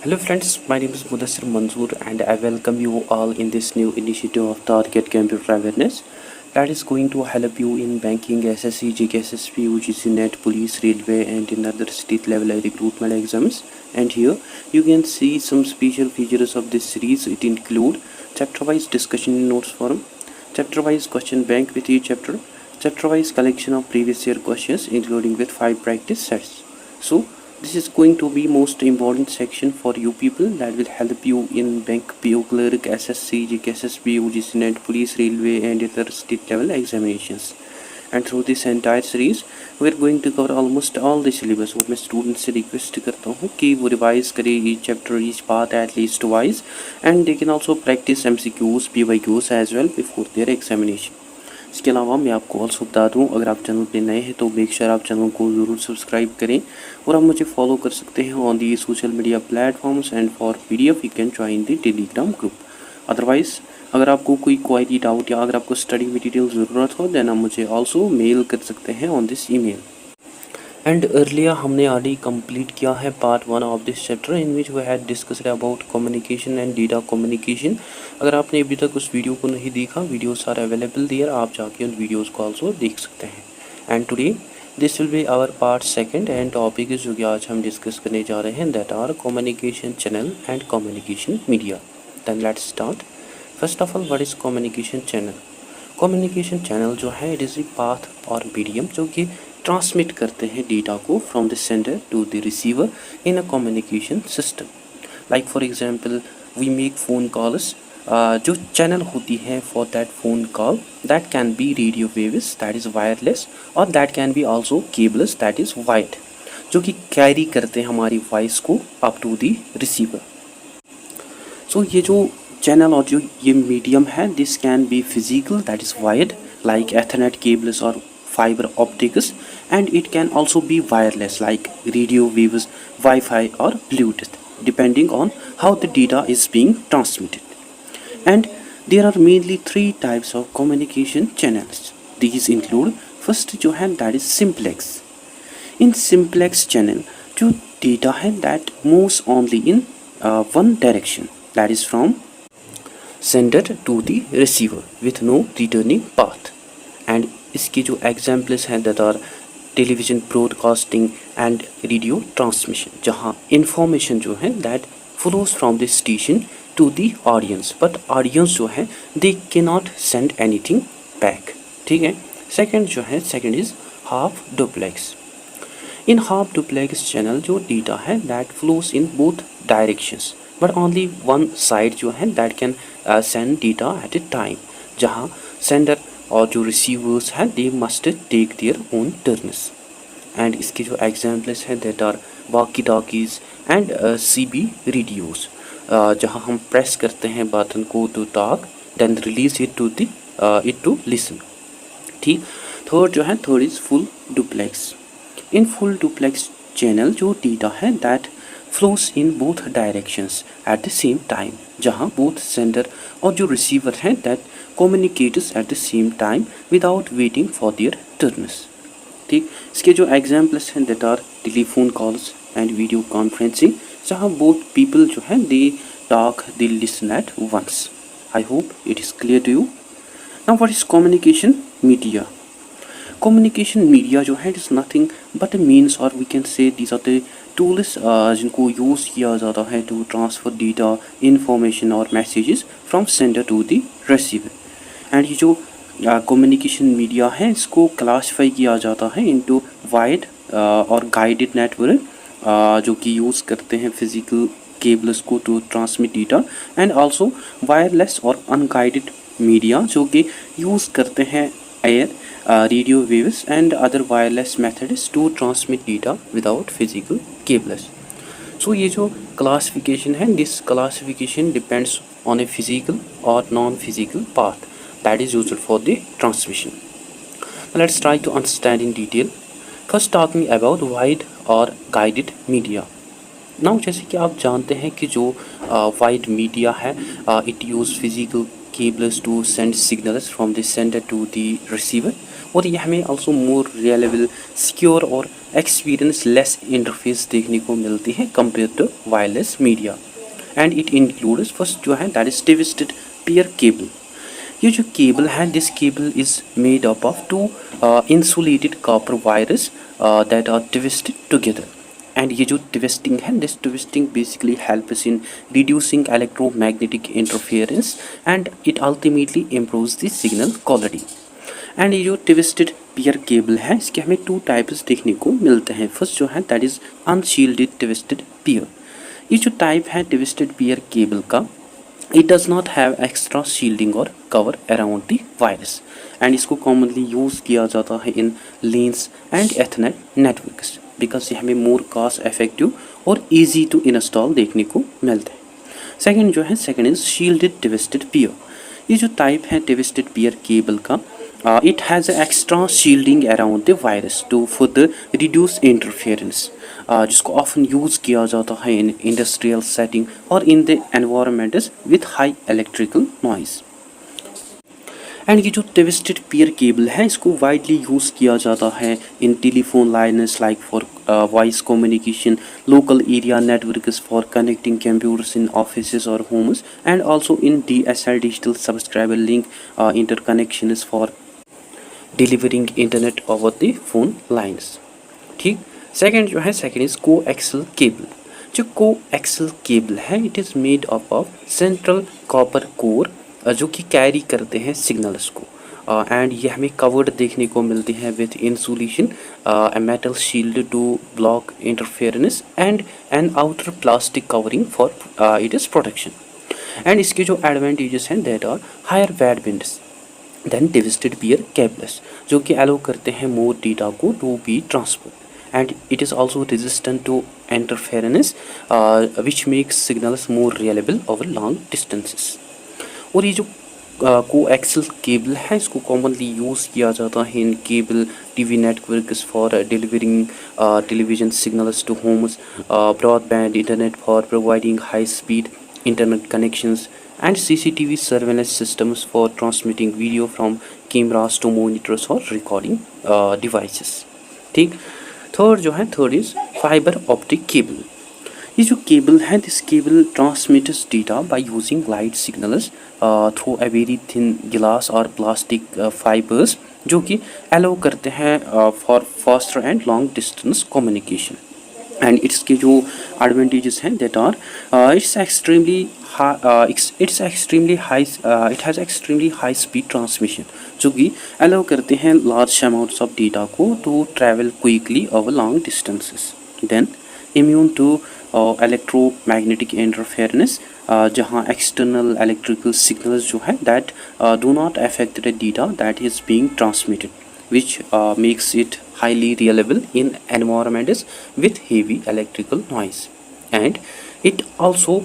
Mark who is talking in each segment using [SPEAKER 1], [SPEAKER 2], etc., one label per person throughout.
[SPEAKER 1] Hello friends, my name is Mudassir Manzoor and I welcome you all in this new initiative of Target Computer Awareness that is going to help you in banking, SSC, GK, SSP, UGC, NET, Police, Railway and in other state level recruitment exams. And here you can see some special features of this series. It include chapter wise discussion in notes forum, chapter wise question bank with each chapter, chapter wise collection of previous year questions including with 5 practice sets. So this is going to be most important section for you people that will help you in bank, PO clerk, SSC, GK, SSB, UGC, NET, Police, Railway and other state level examinations. And through this entire series we are going to cover almost all the syllabus. और मैं students से request करता हूँ कि वो revise करें each chapter, each part at least twice, and they can also practice MCQs, PYQs as well before their examination. इसके अलावा मैं आपको ऑल्सो बता दूं, अगर आप चैनल पे नए हैं तो मेक श्योर आप चैनल को ज़रूर सब्सक्राइब करें और आप मुझे फॉलो कर सकते हैं on the social media platforms and for PDF you can join the Telegram group. Otherwise अगर आपको कोई क्वारी डाउट या अगर आपको स्टडी मटेरियल ज़रूरत हो देन आप मुझे ऑल्सो मेल कर सकते हैं on this email. And earlier हमने ऑलरेडी कंप्लीट किया है part 1 of this chapter in which we had discussed about communication and data communication. अगर आपने अभी तक उस वीडियो को नहीं देखा, वीडियोस आर अवेलेबल देयर, आप जाके उन वीडियोस को आल्सो देख सकते हैं. And today this will be our part 2 and topic जो कि आज हम डिस्कस करने जा रहे हैं that are communication channel and communication media. Then let's start. First of all what is communication channel? Communication channel जो है इट इज़ ए पाथ और मीडियम जो कि ट्रांसमिट करते हैं डेटा को from the sender to the receiver in a communication system. Like for example we make phone calls. जो channel होती है for that phone call that can be radio waves that is wireless और that can be also cables that is wired जो कि carry करते हैं हमारी voice को up to the receiver. So ये जो चैनल और जो ये मीडियम है this can be physical that is wired like ethernet cables और fiber optics, and it can also be wireless like radio waves, Wi-Fi or Bluetooth depending on how the data is being transmitted. And there are mainly 3 types of communication channels. These include first जो है that is simplex. In simplex channel जो data है that moves only in one direction, that is from sender to the receiver with no returning path. And इसकी जो examples हैं that are television broadcasting and radio transmission जहाँ information जो है that flows from the station to the audience but audience जो है दे के not send anything back. ठीक है. सेकंड जो है second is half duplex. In half duplex channel जो डेटा है that flows in both directions but only one side जो है that can send data at a time जहाँ सेंडर और जो रिसीवर्स हैं they must take their own turns. And इसके जो एग्जाम्पल्स हैं that are walkie talkies and CB radios जहाँ हम प्रेस करते हैं बटन को to talk then release it to listen. ठीक. थर्ड जो है third is full duplex. In full duplex channel जो डेटा है that flows in both directions at the same time जहाँ बोथ सेंडर और जो रिसीवर हैं that communicators at the same time without waiting for their turns. ठीक. इसके जो examples हैं that are telephone calls and video conferencing जहाँ both people जो हैं they talk they listen at once. I hope it is clear to you. Now what is communication media? Communication media जो है it is nothing but a means और we can say these are the tools जिनको use किया जाता है to transfer data information और messages from sender to the receiver. And ये जो कम्युनिकेशन मीडिया है इसको क्लासीफाई किया जाता है इनटू वायर्ड और गाइडेड नेटवर्क जो कि यूज़ करते हैं फिजिकल केबल्स को to transmit data and also wireless और अनगाइडेड मीडिया जो कि यूज़ करते हैं air radio waves and other wireless methods to transmit data without physical cables. So ये जो क्लासिफिकेशन है this classification depends on a physical और non physical path that is used for the transmission. Now let's try to understand in detail. First talking about wide और guided media. Now जैसे कि आप जानते हैं कि जो wide media है it use physical cables to send signals from the sender to the receiver. और ये हमें ऑल्सो मोर रिलायबल, सिक्योर और एक्सपीरियंस लेस इंटरफेस देखने को मिलती है compare to wireless media. And it includes first जो है that is twisted pair cable. ये जो केबल है, this cable is made up of two insulated copper wires that are twisted together. And ये जो ट्विस्टिंग है, this twisting basically helps in reducing electromagnetic interference and it ultimately improves the signal quality. And ये जो twisted pair cable है, इसके हमें two types देखने को मिलते हैं। फर्स्ट जो है that is unshielded twisted pair. ये जो टाइप है ट्विस्टेड पेयर केबल का, it does not have extra shielding or cover around the virus and इसको commonly यूज़ किया जाता है in lanes and Ethernet networks because ये हमें more cost effective और easy to install देखने को मिलता है। सेकंड जो है, second is shielded twisted pair। ये जो टाइप है ट्विस्टेड पेयर केबल का, it has extra shielding around the virus to further reduce interference, जिसको ऑफन यूज़ किया जाता है इन इंडस्ट्रियल सेटिंग और in the environments with high electrical noise. And ये जो ट्विस्टेड पेयर केबल है, इसको वाइडली यूज़ किया जाता है in telephone lines like for voice communication, local area networks for connecting computers in offices और homes, and also in DSL digital subscriber link interconnections for delivering internet over the phone lines. ठीक। Second जो है, second is coaxial cable. जो coaxial cable है, it is made up of central copper core जो कि carry करते हैं signals को, एंड ये हमें कवर्ड देखने को मिलती है with insulation, a metal shield to block interference and an outer plastic covering for its protection। And इसके जो एडवांटेजेस हैं that are higher bandwidth than twisted pair cables, जो कि अलो करते हैं मोर डेटा को to be transfer, and it is also resistant to interference, which makes signals more reliable over long distances। और ये जो कोएक्सल केबल है, इसको कॉमनली यूज़ किया जाता है in cable TV networks for delivering television signals to homes, broadband internet for providing high speed internet connections, and CCTV surveillance systems for transmitting video from cameras to monitors or recording devices। ठीक। Third जो है, third is fibre optic cable. ये जो cable है, this cable transmits data by using light signals through a very thin glass और plastic fibres, जो कि allow करते हैं for faster and long distance communication. And इसके जो एडवांटेजेस हैं that are it's extremely high, it has extremely high speed transmission, जो कि अलाउ करते हैं लार्ज अमाउंट्स ऑफ डेटा को to travel quickly over long distances. Then immune to electromagnetic interference, जहाँ external electrical signals जो है that do not affect the data that is being transmitted, which makes it highly reliable in environments with heavy electrical noise, and it also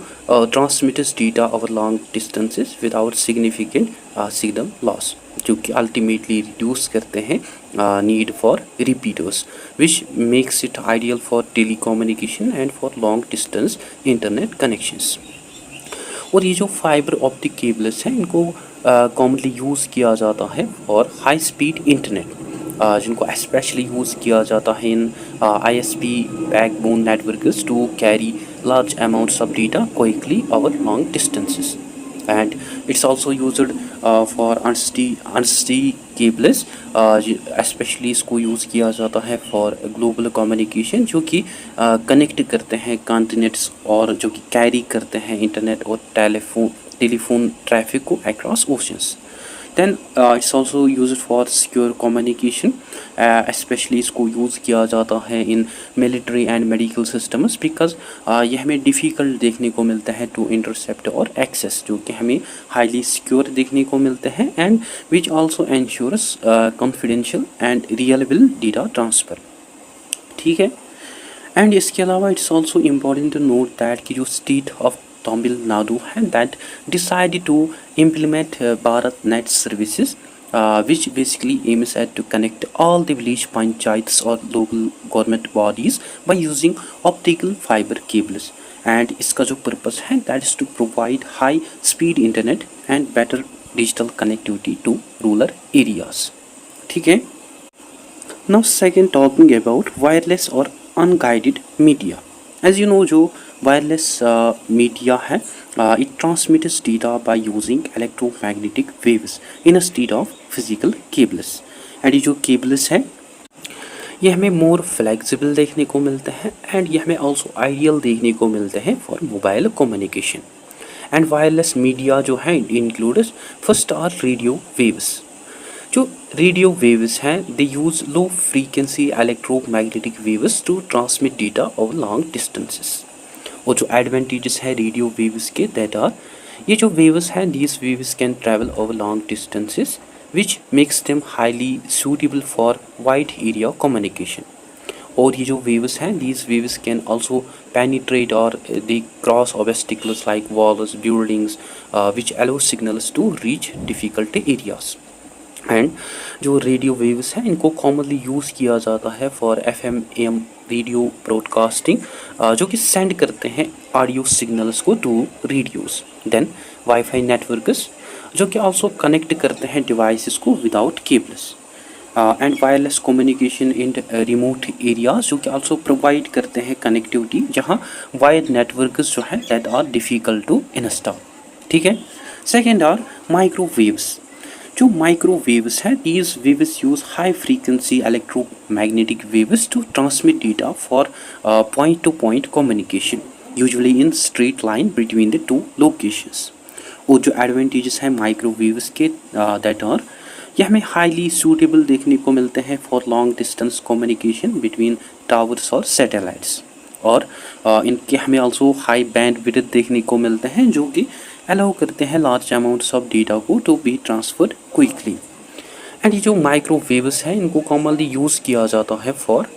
[SPEAKER 1] transmits data over long distances without significant signal loss, जो कि ultimately reduce करते हैं need for repeaters, which makes it ideal for telecommunication and for long distance internet connections। और ये जो fibre optic cables हैं, इनको commonly use किया जाता है और हाई स्पीड इंटरनेट, जिनको स्पेशली यूज़ किया जाता है in ISP backbone networks to carry large amounts of data quickly over long distances. And it's also used for अनस्टी केबल्स, स्पेशली इसको यूज़ किया जाता है फॉर ग्लोबल कम्युनिकेशन, जो कि कनेक्ट करते हैं कॉन्टिनेंट्स और जो कि कैरी करते हैं इंटरनेट और टेलीफोन ट्रैफिक को across oceans. Then it's also used for secure communication, specially इसको यूज़ किया जाता है in military and medical systems, because ये हमें डिफ़िकल्ट देखने को मिलता है टू इंटरसेप्ट और एक्सेस, जो कि हमें हाईली सिक्योर देखने को मिलते हैं, and which also ensures confidential and reliable data transfer. ठीक है। एंड इसके अलावा it's also important to note that कि जो state of Tamil Nadu and that decided to implement BharatNet services, which basically aims at to connect all the village panchayats or local government bodies by using optical fiber cables, and इसका जो purpose है that is to provide high speed internet and better digital connectivity to rural areas। ठीक है। Now second talking about wireless और unguided media. As you know, जो wireless media है, it transmits data by using electromagnetic waves instead of physical cables। And ये जो cables हैं ये हमें मोर फ्लेक्सिबल देखने को मिलते हैं एंड ये हमें ऑल्सो आइडियल देखने को मिलते हैं for mobile communication. And wireless media जो है includes first are radio waves. जो रेडियो वेव्स हैं they use low frequency electromagnetic waves to transmit data over long distances. और जो एडवांटेजेस है रेडियो वेव्स के दैट आर, ये जो वेव्स हैं these waves can travel over long distances which makes them highly suitable for wide area communication। और ये जो waves हैं these waves can also penetrate or they cross obstacles like walls, buildings, which allow signals to reach difficult areas। And जो radio waves हैं इनको commonly use किया जाता है for FM AM radio broadcasting, जो कि सेंड करते हैं ऑडियो सिग्नल्स को to radios. Then wifi networks जो कि आल्सो कनेक्ट करते हैं डिवाइसेस को without cables. And wireless communication in remote areas जो कि आल्सो प्रोवाइड करते हैं कनेक्टिविटी जहां वायर नेटवर्क्स जो हैं that are difficult to install. ठीक है। Second are microwaves. जो माइक्रोवेव्स हैं these waves use high frequency electromagnetic waves to transmit data for point to point communication usually in straight line between the two locations. और जो advantages हैं microwaves के that are, ये हमें highly suitable देखने को मिलते हैं for long distance communication between towers और सैटेलाइट्स। और इनके हमें आल्सो हाई बैंड विड्थ देखने को मिलते हैं जो कि अलाउ करते हैं लार्ज अमाउंट्स ऑफ डेटा को to be transferred quickly. And ये जो माइक्रोवेव्स हैं इनको कॉमनली यूज़ किया जाता है फॉर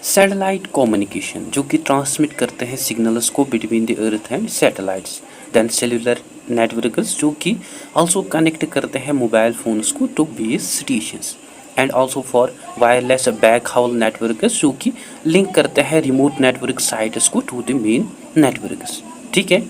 [SPEAKER 1] सैटेलाइट कम्युनिकेशन जो कि ट्रांसमिट करते हैं सिग्नल्स को between the earth and satellites. Then cellular networks जो कि आल्सो कनेक्ट करते हैं मोबाइल फ़ोन्स को to base stations. And also for wireless backhaul networks जो कि लिंक करते हैं रिमोट नेटवर्क साइट्स को टू द मेन नेटवर्क्स। ठीक है।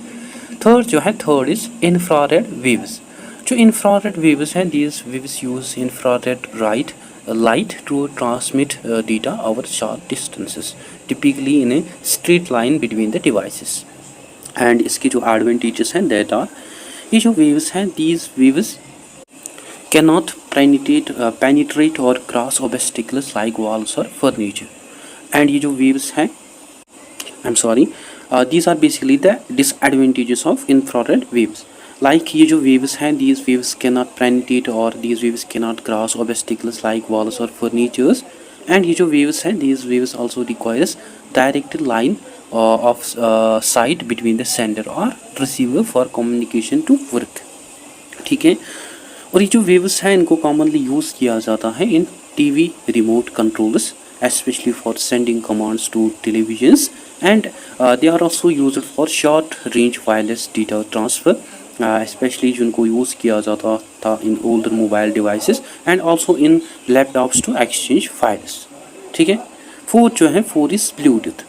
[SPEAKER 1] Third is infrared waves. जो इंफ्रारेड वेव्स हैं these waves use infrared light to transmit data over short distances typically in a straight line between the devices। And इसके जो advantages हैं that are, ये जो waves हैं these waves can not penetrate और cross obstacles like walls और furniture. And ये जो वेव्स हैं these are basically the disadvantages of infrared waves। like ये जो waves हैं these waves cannot penetrate or these waves cannot cross obstacles like walls or furnitures। and ये जो waves हैं these waves also requires direct line of sight between the sender or receiver for communication to work। ठीक है। और ये जो waves हैं इनको commonly यूज़ किया जाता है in TV remote controls especially for sending commands to televisions। and they are also used for short range wireless data transfer especially जिनको यूज़ किया जाता था in older mobile devices and also in laptops to exchange files। ठीक है। Fourth जो है four is Bluetooth.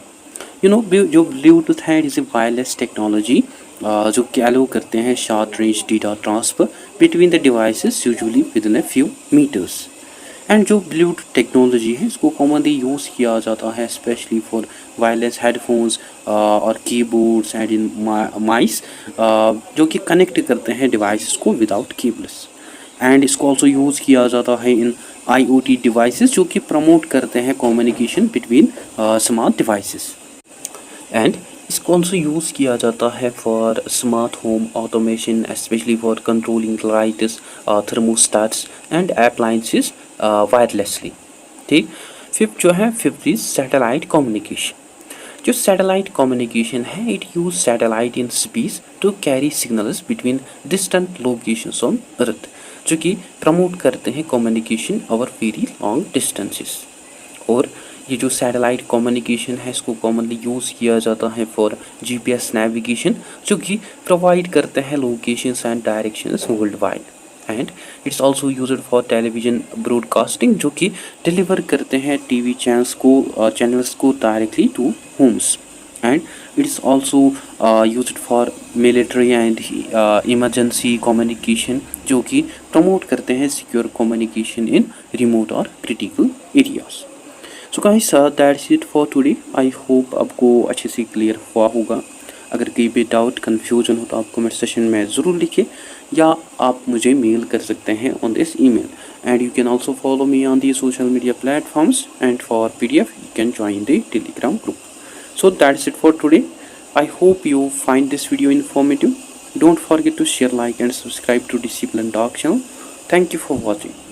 [SPEAKER 1] You know जो Bluetooth है इज़ ए वायरलेस टेक्नोलॉजी जो कि अलाउ करते हैं short range data transfer between the devices usually within a few metres. And जो ब्लूटूथ टेक्नोलॉजी है इसको कॉमनली यूज़ किया जाता है स्पेशली फॉर वायरलेस हेडफोन्स और कीबोर्ड्स एंड इन माइस जो कि कनेक्ट करते हैं डिवाइसेस को विदाउट केबल्स। एंड इसको ऑल्सो यूज़ किया जाता है इन IoT डिवाइसेस जो कि प्रमोट करते हैं communication between smart devices. And इसको ऑल्सो यूज़ किया जाता है for smart home automation specially for controlling lights, thermostats and appliances wirelessly. ठीक। Fifth is satellite communication. जो सैटेलाइट कम्युनिकेशन है it use satellite in space to carry signals between distant locations on earth जो कि promote करते हैं communication over very long distances. और ये जो सैटेलाइट कम्युनिकेशन है इसको कॉमनली यूज़ किया जाता है फॉर GPS नेविगेशन जो कि प्रोवाइड करते हैं locations and directions world wide. And it's also used for television broadcasting जो कि डिलीवर करते हैं TV चैनल्स को directly to homes. And it is also used for military and emergency communication जो कि प्रमोट करते हैं सिक्योर कम्युनिकेशन इन रिमोट और critical areas. So guys that's it for today. I hope आपको अच्छे से क्लियर हुआ होगा। अगर कहीं पे डाउट कन्फ्यूजन हो तो आप कमेंट सेशन में ज़रूर लिखें या आप मुझे मेल कर सकते हैं on this email, and you can also follow me on the social media platforms, and for PDF you can join the Telegram group. So that's it for today. I hope you find this video informative. Don't forget to share, like and subscribe to Discipline Talk channel. Thank you for watching.